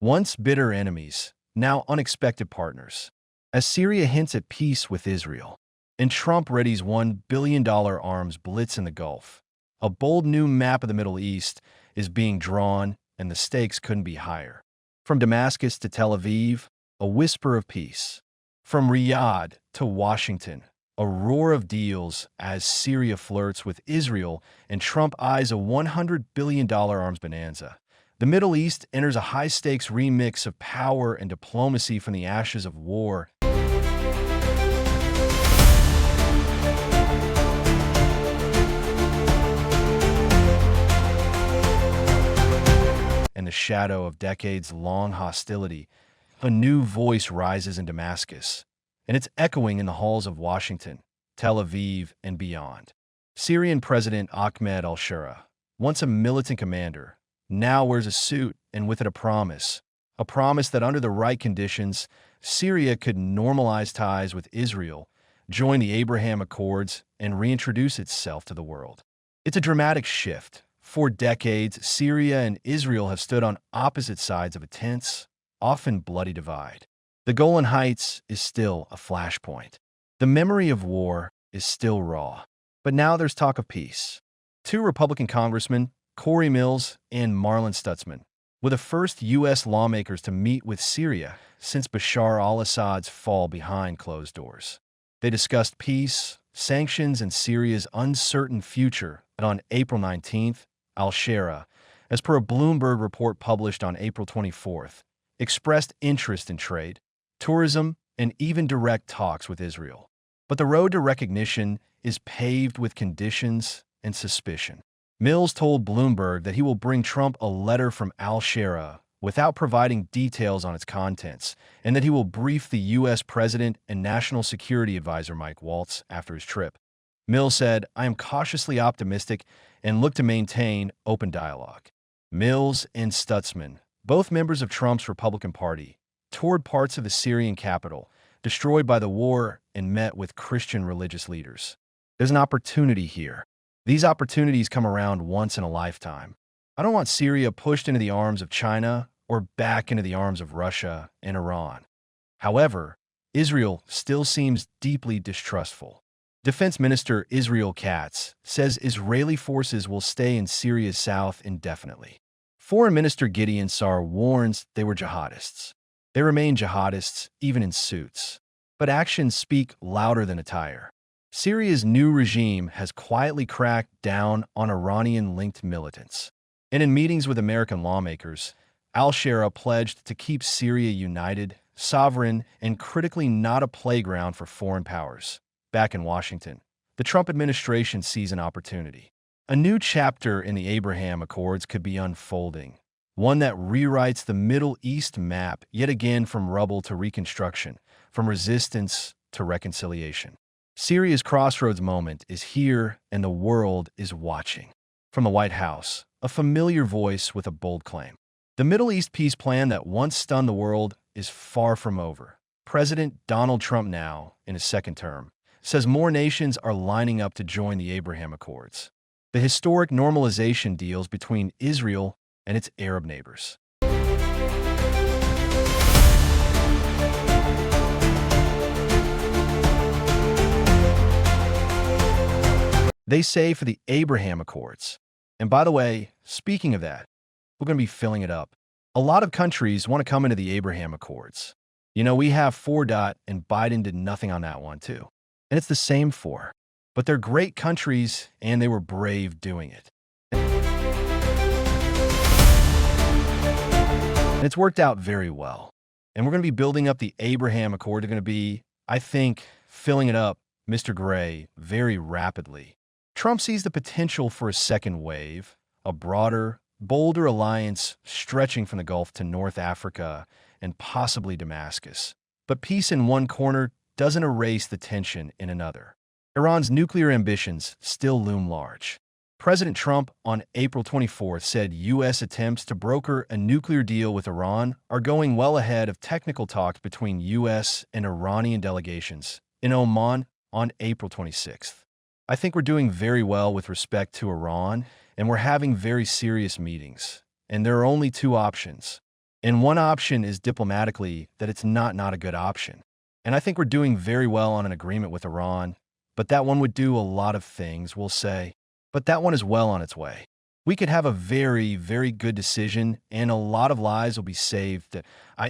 Once bitter enemies, now unexpected partners. As Syria hints at peace with Israel, and Trump readies $1 billion arms blitz in the Gulf, a bold new map of the Middle East is being drawn, and the stakes couldn't be higher. From Damascus to Tel Aviv, a whisper of peace. From Riyadh to Washington, a roar of deals as Syria flirts with Israel and Trump eyes a $100 billion arms bonanza. The Middle East enters a high-stakes remix of power and diplomacy from the ashes of war. In the shadow of decades-long hostility, a new voice rises in Damascus, and it's echoing in the halls of Washington, Tel Aviv, and beyond. Syrian President Ahmad al-Sharaa, once a militant commander, now wears a suit and with it a promise that under the right conditions, Syria could normalize ties with Israel, join the Abraham Accords, and reintroduce itself to the world. It's a dramatic shift. For decades, Syria and Israel have stood on opposite sides of a tense, often bloody divide. The Golan Heights is still a flashpoint. The memory of war is still raw. But now there's talk of peace. Two Republican congressmen, Cory Mills and Marlin Stutzman, were the first U.S. lawmakers to meet with Syria since Bashar al-Assad's fall behind closed doors. They discussed peace, sanctions, and Syria's uncertain future. And on April 19th, al-Sharaa, as per a Bloomberg report published on April 24th, expressed interest in trade, tourism, and even direct talks with Israel. But the road to recognition is paved with conditions and suspicion. Mills told Bloomberg that he will bring Trump a letter from al-Sharaa without providing details on its contents, and that he will brief the U.S. President and National Security Advisor Mike Waltz after his trip. Mills said, "I am cautiously optimistic and look to maintain open dialogue." Mills and Stutzman, both members of Trump's Republican Party, toured parts of the Syrian capital, destroyed by the war, and met with Christian religious leaders. There's an opportunity here. These opportunities come around once in a lifetime. I don't want Syria pushed into the arms of China or back into the arms of Russia and Iran. However, Israel still seems deeply distrustful. Defense Minister Israel Katz says Israeli forces will stay in Syria's south indefinitely. Foreign Minister Gideon Saar warns they were jihadists. They remain jihadists, even in suits. But actions speak louder than attire. Syria's new regime has quietly cracked down on Iranian-linked militants. And in meetings with American lawmakers, al-Sharaa pledged to keep Syria united, sovereign, and critically not a playground for foreign powers. Back in Washington, the Trump administration sees an opportunity. A new chapter in the Abraham Accords could be unfolding, one that rewrites the Middle East map yet again from rubble to reconstruction, from resistance to reconciliation. Syria's crossroads moment is here, and the world is watching. From the White House, a familiar voice with a bold claim. The Middle East peace plan that once stunned the world is far from over. President Donald Trump now, in his second term, says more nations are lining up to join the Abraham Accords, the historic normalization deals between Israel and its Arab neighbors. They say for the Abraham Accords. And by the way, speaking of that, we're going to be filling it up. A lot of countries want to come into the Abraham Accords. You know, we have 4. And Biden did nothing on that one too. And it's the same 4. But they're great countries, and they were brave doing it. And it's worked out very well. And we're going to be building up the Abraham Accord. They're going to be, I think, filling it up, Mr. Gray, very rapidly. Trump sees the potential for a second wave, a broader, bolder alliance stretching from the Gulf to North Africa and possibly Damascus. But peace in one corner doesn't erase the tension in another. Iran's nuclear ambitions still loom large. President Trump on April 24th said U.S. attempts to broker a nuclear deal with Iran are going well ahead of technical talks between U.S. and Iranian delegations in Oman on April 26th. I think we're doing very well with respect to Iran, and we're having very serious meetings. And there are only 2 options. And one option is diplomatically that it's not a good option. And I think we're doing very well on an agreement with Iran, but that one would do a lot of things, we'll say. But that one is well on its way. We could have a very good decision, and a lot of lives will be saved.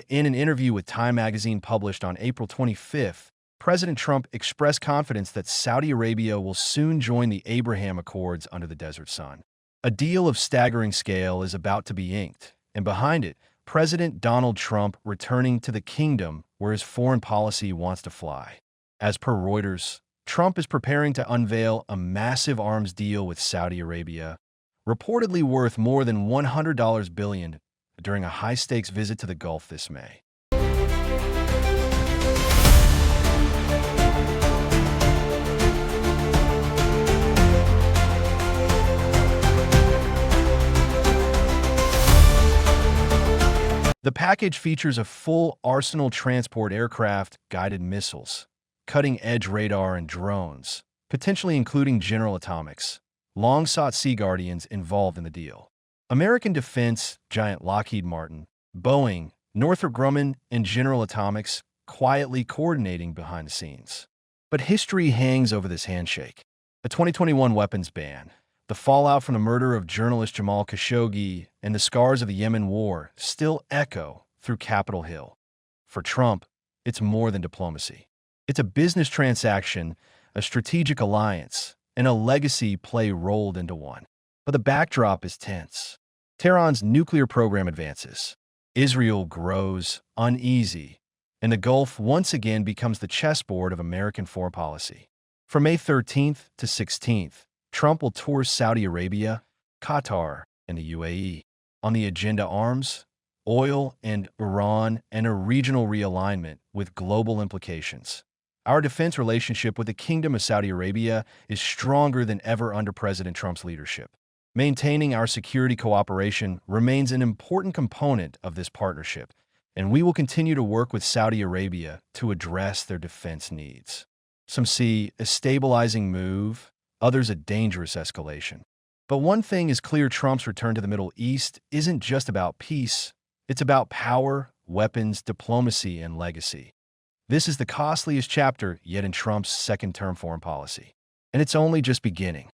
In an interview with Time magazine published on April 25th, President Trump expressed confidence that Saudi Arabia will soon join the Abraham Accords under the Desert Sun. A deal of staggering scale is about to be inked, and behind it, President Donald Trump returning to the kingdom where his foreign policy wants to fly. As per Reuters, Trump is preparing to unveil a massive arms deal with Saudi Arabia, reportedly worth more than $100 billion during a high-stakes visit to the Gulf this May. The package features a full arsenal transport aircraft, guided missiles, cutting-edge radar and drones, potentially including General Atomics, long-sought Sea Guardians involved in the deal. American defense giant Lockheed Martin, Boeing, Northrop Grumman, and General Atomics quietly coordinating behind the scenes. But history hangs over this handshake. A 2021 weapons ban, the fallout from the murder of journalist Jamal Khashoggi, and the scars of the Yemen war still echo through Capitol Hill. For Trump, it's more than diplomacy. It's a business transaction, a strategic alliance, and a legacy play rolled into one. But the backdrop is tense. Tehran's nuclear program advances. Israel grows uneasy, and the Gulf once again becomes the chessboard of American foreign policy. From May 13th to 16th, Trump will tour Saudi Arabia, Qatar, and the UAE. On the agenda, arms, oil, and Iran, and a regional realignment with global implications. Our defense relationship with the Kingdom of Saudi Arabia is stronger than ever under President Trump's leadership. Maintaining our security cooperation remains an important component of this partnership, and we will continue to work with Saudi Arabia to address their defense needs. Some see a stabilizing move, others a dangerous escalation. But one thing is clear: Trump's return to the Middle East isn't just about peace. It's about power, weapons, diplomacy, and legacy. This is the costliest chapter yet in Trump's second-term foreign policy. And it's only just beginning.